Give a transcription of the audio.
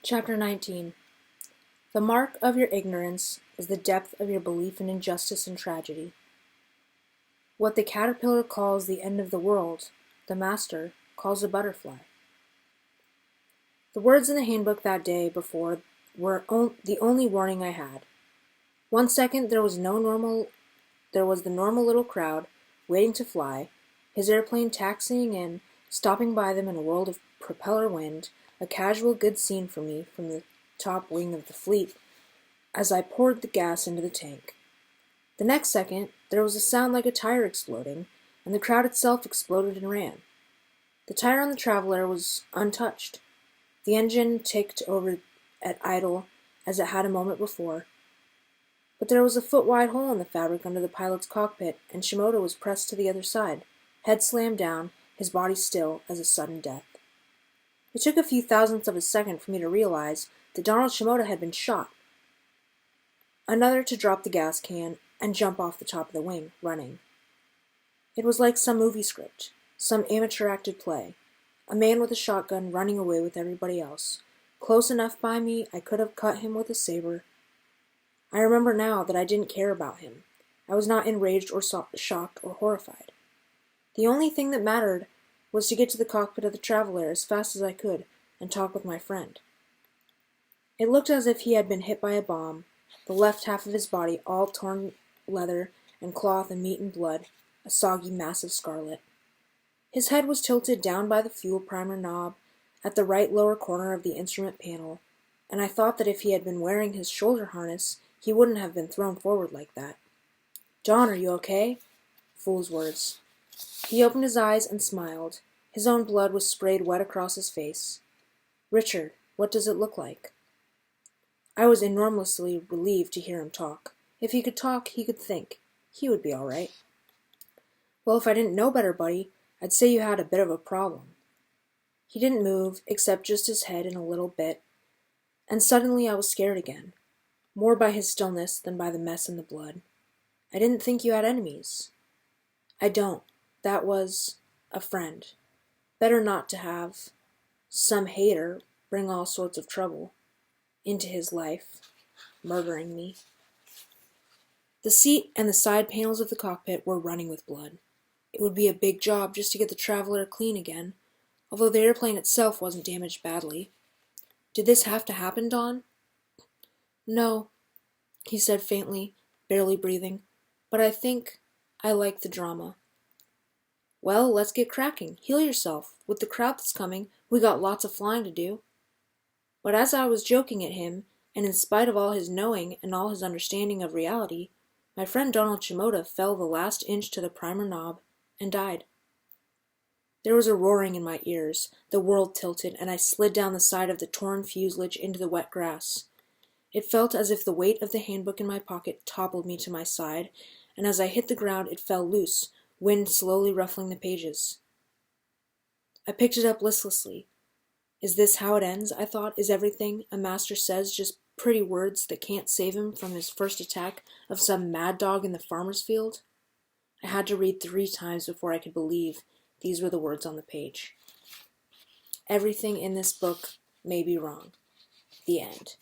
Chapter 19. The mark of your ignorance is the depth of your belief in injustice and tragedy. What the caterpillar calls the end of the world, the master calls a butterfly. The words in the handbook that day before were the only warning I had. 1 second there was the normal little crowd waiting to fly, his airplane taxiing in, stopping by them in a world of propeller wind, a casual good scene for me from the top wing of the fleet as I poured the gas into the tank. The next second, there was a sound like a tire exploding, and the crowd itself exploded and ran. The tire on the Traveler was untouched. The engine ticked over at idle as it had a moment before, but there was a foot-wide hole in the fabric under the pilot's cockpit, and Shimoda was pressed to the other side, head slammed down, his body still as a sudden death. It took a few thousandths of a second for me to realize that Donald Shimoda had been shot. Another to drop the gas can and jump off the top of the wing, running. It was like some movie script, some amateur-acted play. A man with a shotgun running away with everybody else. Close enough by me, I could have cut him with a saber. I remember now that I didn't care about him. I was not enraged or shocked or horrified. The only thing that mattered was to get to the cockpit of the Traveler as fast as I could and talk with my friend. It looked as if he had been hit by a bomb, the left half of his body all torn leather and cloth and meat and blood, a soggy mass of scarlet. His head was tilted down by the fuel primer knob at the right lower corner of the instrument panel, and I thought that if he had been wearing his shoulder harness, he wouldn't have been thrown forward like that. "John, are you okay?" Fool's words. He opened his eyes and smiled. His own blood was sprayed wet across his face. "Richard, what does it look like?" I was enormously relieved to hear him talk. If he could talk, he could think. He would be all right. "Well, if I didn't know better, buddy, I'd say you had a bit of a problem." He didn't move, except just his head in a little bit, and suddenly I was scared again, more by his stillness than by the mess and the blood. "I didn't think you had enemies." "I don't. That was a friend. Better not to have some hater bring all sorts of trouble into his life, murdering me." The seat and the side panels of the cockpit were running with blood. It would be a big job just to get the Traveler clean again, although the airplane itself wasn't damaged badly. "Did this have to happen, Don?" "No," he said faintly, barely breathing, "but I think I like the drama." "Well, let's get cracking. Heal yourself. With the crowd that's coming, we got lots of flying to do." But as I was joking at him, and in spite of all his knowing and all his understanding of reality, my friend Donald Shimoda fell the last inch to the primer knob and died. There was a roaring in my ears, the world tilted, and I slid down the side of the torn fuselage into the wet grass. It felt as if the weight of the handbook in my pocket toppled me to my side, and as I hit the ground it fell loose, wind slowly ruffling the pages. I picked it up listlessly. Is this how it ends, I thought? Is everything a master says just pretty words that can't save him from his first attack of some mad dog in the farmer's field? I had to read 3 times before I could believe these were the words on the page. Everything in this book may be wrong. The end.